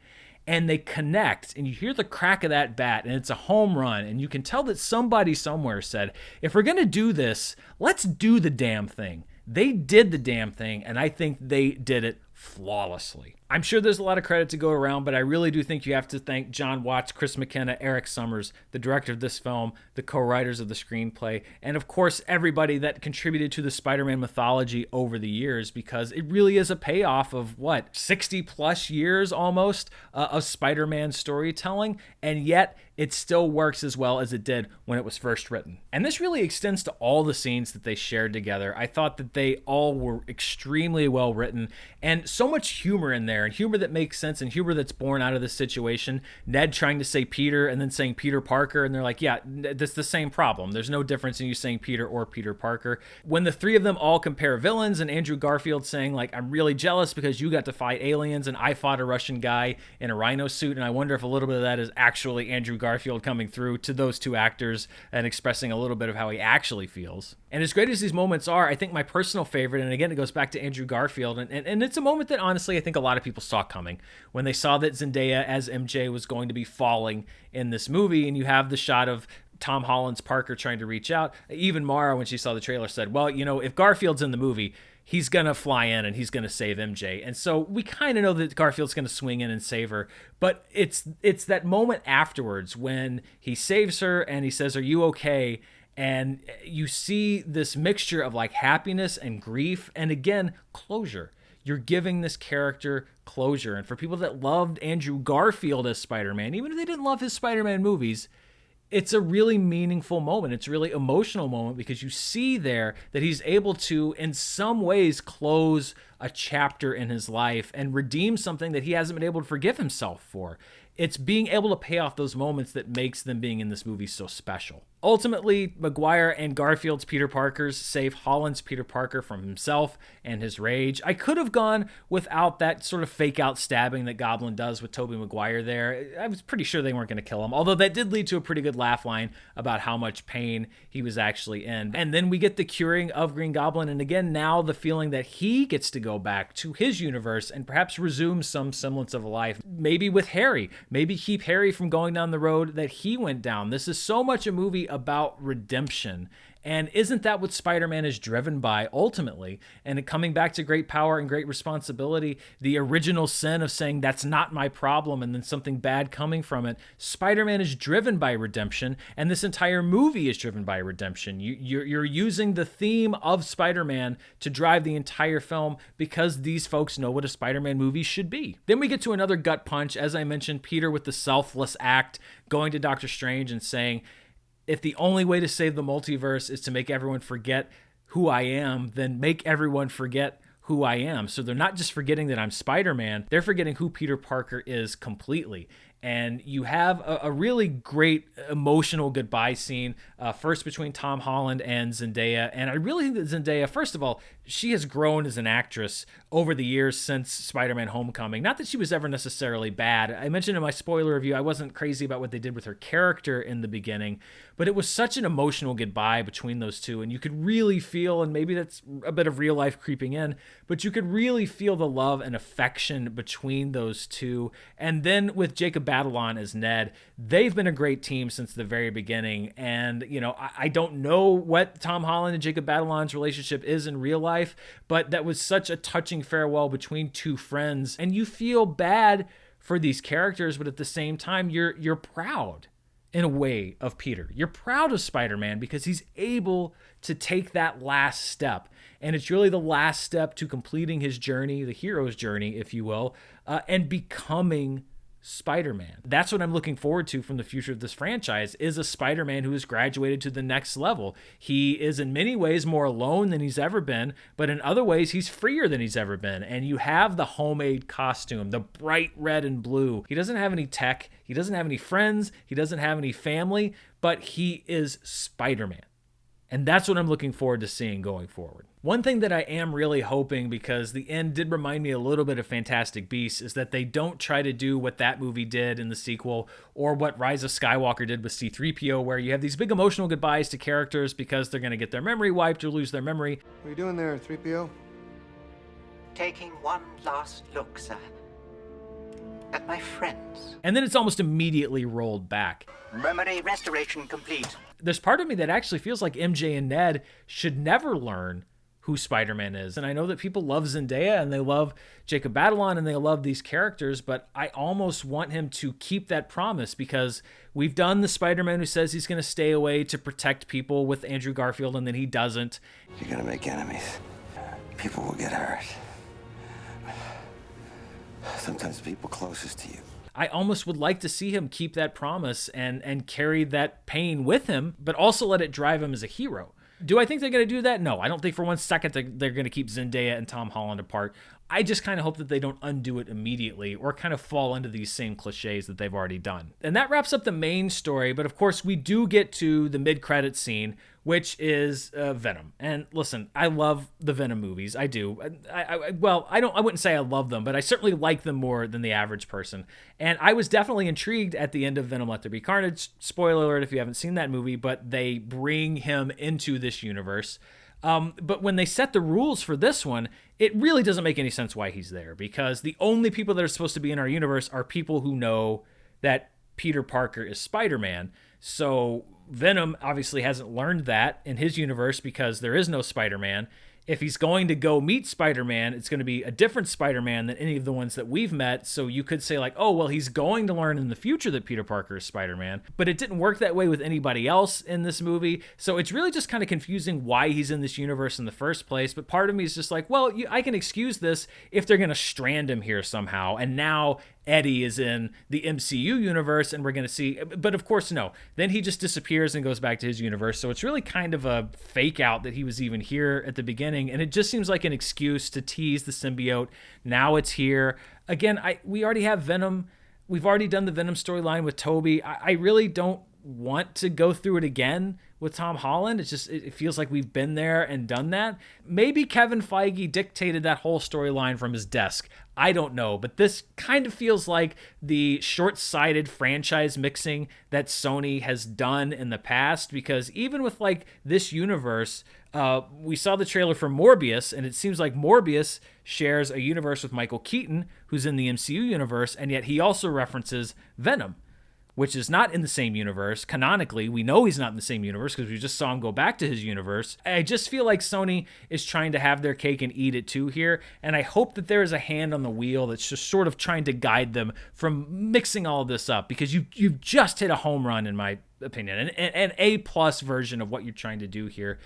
and they connect and you hear the crack of that bat and it's a home run and you can tell that somebody somewhere said, if we're going to do this, let's do the damn thing. They did the damn thing, and I think they did it flawlessly. I'm sure there's a lot of credit to go around, but I really do think you have to thank John Watts, Chris McKenna, Eric Summers, the director of this film, the co-writers of the screenplay, and of course everybody that contributed to the Spider-Man mythology over the years, because it really is a payoff of, 60 plus years almost of Spider-Man storytelling, and yet it still works as well as it did when it was first written. And this really extends to all the scenes that they shared together. I thought that they all were extremely well written, and so much humor in there, and humor that makes sense, and humor that's born out of this situation. Ned trying to say Peter and then saying Peter Parker, and they're like, yeah, that's the same problem. There's no difference in you saying Peter or Peter Parker. When the three of them all compare villains, and Andrew Garfield saying, like, I'm really jealous because you got to fight aliens and I fought a Russian guy in a rhino suit, and I wonder if a little bit of that is actually Andrew Garfield coming through to those two actors and expressing a little bit of how he actually feels. And as great as these moments are, I think my personal favorite, and again, it goes back to Andrew Garfield, and it's a moment that honestly I think a lot of people saw coming when they saw that Zendaya as MJ was going to be falling in this movie, and you have the shot of Tom Holland's Parker trying to reach out. Even Mara, when she saw the trailer, said, well, you know, if Garfield's in the movie, he's going to fly in and he's going to save MJ. And so we kind of know that Garfield's going to swing in and save her. But it's that moment afterwards when he saves her and he says, are you okay? And you see this mixture of like happiness and grief. And again, closure. You're giving this character closure. And for people that loved Andrew Garfield as Spider-Man, even if they didn't love his Spider-Man movies, it's a really meaningful moment. It's a really emotional moment because you see there that he's able to, in some ways, close a chapter in his life and redeem something that he hasn't been able to forgive himself for. It's being able to pay off those moments that makes them being in this movie so special. Ultimately, Maguire and Garfield's Peter Parkers save Holland's Peter Parker from himself and his rage. I could have gone without that sort of fake-out stabbing that Goblin does with Tobey Maguire there. I was pretty sure they weren't going to kill him, although that did lead to a pretty good laugh line about how much pain he was actually in. And then we get the curing of Green Goblin, and again, now the feeling that he gets to go back to his universe and perhaps resume some semblance of a life, maybe with Harry. Maybe keep Harry from going down the road that he went down. This is so much a movie about redemption. And isn't that what Spider-Man is driven by ultimately? And coming back to great power and great responsibility, the original sin of saying that's not my problem and then something bad coming from it. Spider-Man is driven by redemption, and this entire movie is driven by redemption. You're using the theme of Spider-Man to drive the entire film because these folks know what a Spider-Man movie should be. Then we get to another gut punch. As I mentioned, Peter with the selfless act, going to Doctor Strange and saying, if the only way to save the multiverse is to make everyone forget who I am, then make everyone forget who I am. So they're not just forgetting that I'm Spider-Man, they're forgetting who Peter Parker is completely. And you have a really great emotional goodbye scene, first between Tom Holland and Zendaya. And I really think that Zendaya, first of all, she has grown as an actress over the years since Spider-Man Homecoming. Not that she was ever necessarily bad. I mentioned in my spoiler review, I wasn't crazy about what they did with her character in the beginning, but it was such an emotional goodbye between those two. And you could really feel, and maybe that's a bit of real life creeping in, but you could really feel the love and affection between those two. And then with Jacob Batalon as Ned, they've been a great team since the very beginning. And, you know, I don't know what Tom Holland and Jacob Batalon's relationship is in real life, but that was such a touching farewell between two friends. And you feel bad for these characters, but at the same time, you're proud in a way of Peter. You're proud of Spider-Man because he's able to take that last step. And it's really the last step to completing his journey, the hero's journey, if you will, and becoming Spider-Man. That's what I'm looking forward to from the future of this franchise, is a Spider-Man who has graduated to the next level. He is in many ways more alone than he's ever been, but in other ways he's freer than he's ever been. And you have the homemade costume, the bright red and blue. He doesn't have any tech, he doesn't have any friends, he doesn't have any family, but he is Spider-Man. And that's what I'm looking forward to seeing going forward. One thing that I am really hoping, because the end did remind me a little bit of Fantastic Beasts, is that they don't try to do what that movie did in the sequel, or what Rise of Skywalker did with C-3PO, where you have these big emotional goodbyes to characters because they're going to get their memory wiped or lose their memory. What are you doing there, 3PO? Taking one last look, sir, at my friends. And then it's almost immediately rolled back. Memory restoration complete. There's part of me that actually feels like MJ and Ned should never learn who Spider-Man is. And I know that people love Zendaya and they love Jacob Batalon and they love these characters, but I almost want him to keep that promise, because we've done the Spider-Man who says he's going to stay away to protect people with Andrew Garfield, and then he doesn't. You're gonna make enemies. People will get hurt. Sometimes people closest to you. I almost would like to see him keep that promise and carry that pain with him, but also let it drive him as a hero. Do I think they're going to do that? No, I don't think for one second they're going to keep Zendaya and Tom Holland apart. I just kind of hope that they don't undo it immediately or kind of fall into these same cliches that they've already done. And that wraps up the main story, but of course we do get to the mid-credits scene, which is Venom. And listen, I love the Venom movies. I do. I wouldn't say I love them, but I certainly like them more than the average person. And I was definitely intrigued at the end of Venom Let There Be Carnage. Spoiler alert if you haven't seen that movie, but they bring him into this universe. But when they set the rules for this one, it really doesn't make any sense why he's there, because the only people that are supposed to be in our universe are people who know that Peter Parker is Spider-Man. So Venom obviously hasn't learned that in his universe because there is no Spider-Man. If he's going to go meet Spider-Man, it's going to be a different Spider-Man than any of the ones that we've met. So you could say like, oh, well, he's going to learn in the future that Peter Parker is Spider-Man. But it didn't work that way with anybody else in this movie. So it's really just kind of confusing why he's in this universe in the first place. But part of me is just like, well, I can excuse this if they're going to strand him here somehow. And now Eddie is in the MCU universe and we're going to see, but of course, no. Then he just disappears and goes back to his universe. So it's really kind of a fake out that he was even here at the beginning. And it just seems like an excuse to tease the symbiote. Now it's here. Again, we already have Venom. We've already done the Venom storyline with Tobey. I really don't want to go through it again with Tom Holland. It feels like we've been there and done that. Maybe Kevin Feige dictated that whole storyline from his desk. I don't know, but this kind of feels like the short-sighted franchise mixing that Sony has done in the past, because even with like this universe, we saw the trailer for Morbius, and it seems like Morbius shares a universe with Michael Keaton, who's in the MCU universe, and yet he also references Venom, which is not in the same universe. Canonically, we know he's not in the same universe because we just saw him go back to his universe. I just feel like Sony is trying to have their cake and eat it too here, and I hope that there is a hand on the wheel that's just sort of trying to guide them from mixing all of this up, because you've just hit a home run, in my opinion, an A-plus version of what you're trying to do here.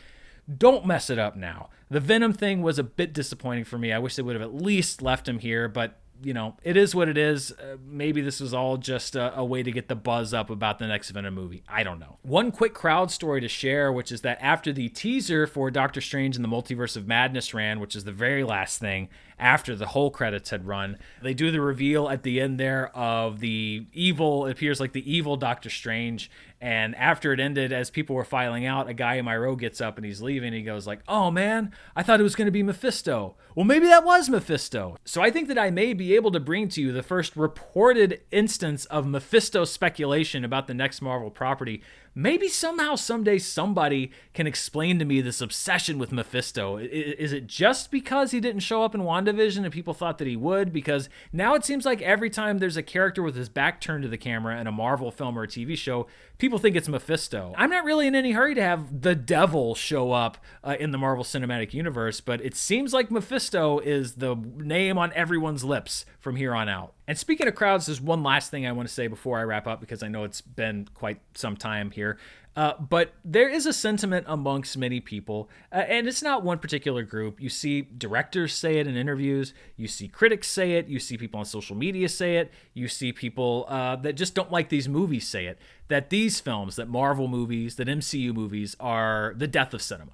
Don't mess it up now. The Venom thing was a bit disappointing for me. I wish they would have at least left him here, but you know, it is what it is. Maybe this was all just a way to get the buzz up about the next Venom movie. I don't know. One quick crowd story to share, which is that after the teaser for Doctor Strange and the Multiverse of Madness ran, which is the very last thing after the whole credits had run, they do the reveal at the end there of the evil, it appears like the evil Doctor Strange. And after it ended, as people were filing out, a guy in my row gets up and he's leaving. He goes like, oh man, I thought it was going to be Mephisto. Well, maybe that was Mephisto. So I think that I may be able to bring to you the first reported instance of Mephisto speculation about the next Marvel property. Maybe somehow, someday, somebody can explain to me this obsession with Mephisto. Is it just because he didn't show up in WandaVision and people thought that he would? Because now it seems like every time there's a character with his back turned to the camera in a Marvel film or a TV show, people think it's Mephisto. I'm not really in any hurry to have the devil show up in the Marvel Cinematic Universe, but it seems like Mephisto is the name on everyone's lips from here on out. And speaking of crowds, there's one last thing I want to say before I wrap up, because I know it's been quite some time here. But there is a sentiment amongst many people, and it's not one particular group. You see directors say it in interviews. You see critics say it. You see people on social media say it. You see people that just don't like these movies say it, that these films, that Marvel movies, that MCU movies are the death of cinema.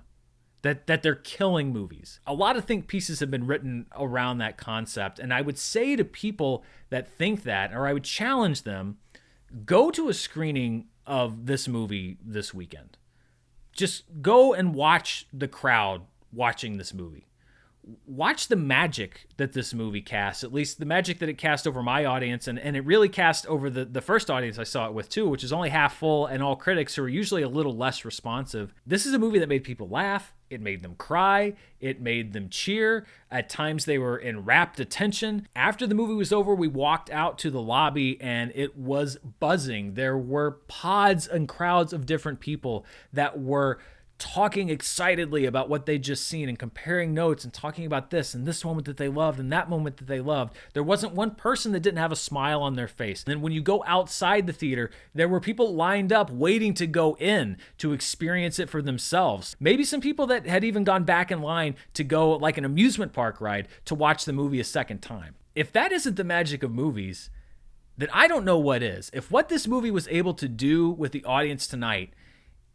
That they're killing movies. A lot of think pieces have been written around that concept, and I would say to people that think that, or I would challenge them, go to a screening of this movie this weekend. Just go and watch the crowd watching this movie. Watch the magic that this movie casts, at least the magic that it cast over my audience, and it really cast over the first audience I saw it with too, which is only half full, and all critics who are usually a little less responsive. This is a movie that made people laugh. It made them cry. It made them cheer. At times they were in rapt attention. After the movie was over, we walked out to the lobby and it was buzzing. There were pods and crowds of different people that were talking excitedly about what they'd just seen and comparing notes and talking about this and this moment that they loved and that moment that they loved. There wasn't one person that didn't have a smile on their face. And then when you go outside the theater, there were people lined up waiting to go in to experience it for themselves. Maybe some people that had even gone back in line to go like an amusement park ride to watch the movie a second time. If that isn't the magic of movies, then I don't know what is. If what this movie was able to do with the audience tonight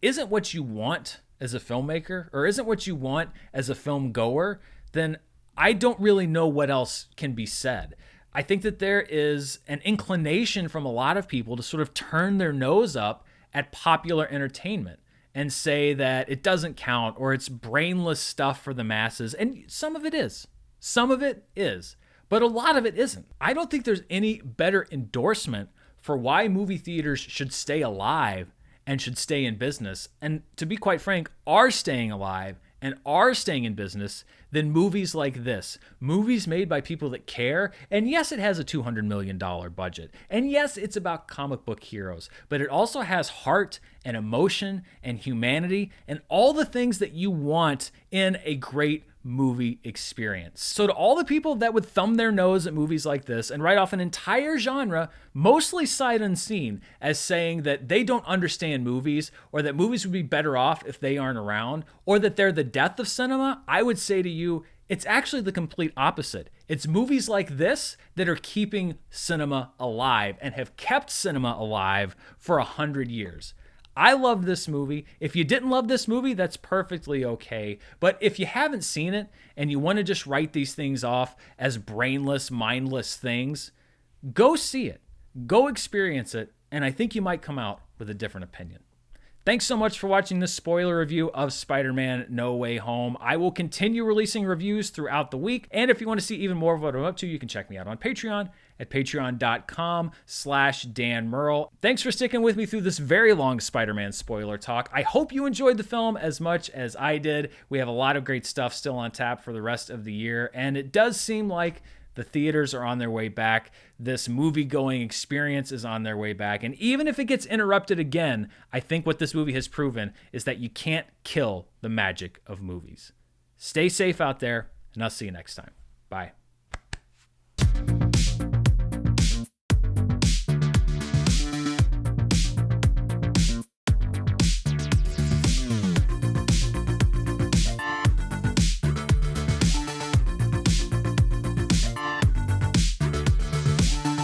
isn't what you want as a filmmaker, or isn't what you want as a film goer, then I don't really know what else can be said. I think that there is an inclination from a lot of people to sort of turn their nose up at popular entertainment and say that it doesn't count or it's brainless stuff for the masses. And some of it is. Some of it is. But a lot of it isn't. I don't think there's any better endorsement for why movie theaters should stay alive and should stay in business, and to be quite frank, are staying alive and are staying in business than movies like this. Movies made by people that care, and yes, it has a $200 million budget, and yes, it's about comic book heroes, but it also has heart and emotion and humanity and all the things that you want in a great movie experience. So to all the people that would thumb their nose at movies like this and write off an entire genre, mostly sight unseen, as saying that they don't understand movies, or that movies would be better off if they aren't around, or that they're the death of cinema, I would say to you, it's actually the complete opposite. It's movies like this that are keeping cinema alive and have kept cinema alive for 100 years. I love this movie. If you didn't love this movie, that's perfectly okay. But if you haven't seen it and you want to just write these things off as brainless, mindless things, go see it. Go experience it. And I think you might come out with a different opinion. Thanks so much for watching this spoiler review of Spider-Man No Way Home. I will continue releasing reviews throughout the week. And if you want to see even more of what I'm up to, you can check me out on Patreon at patreon.com/Dan Murrell. Thanks for sticking with me through this very long Spider-Man spoiler talk. I hope you enjoyed the film as much as I did. We have a lot of great stuff still on tap for the rest of the year, and it does seem like the theaters are on their way back. This movie-going experience is on their way back. And even if it gets interrupted again, I think what this movie has proven is that you can't kill the magic of movies. Stay safe out there, and I'll see you next time. Bye.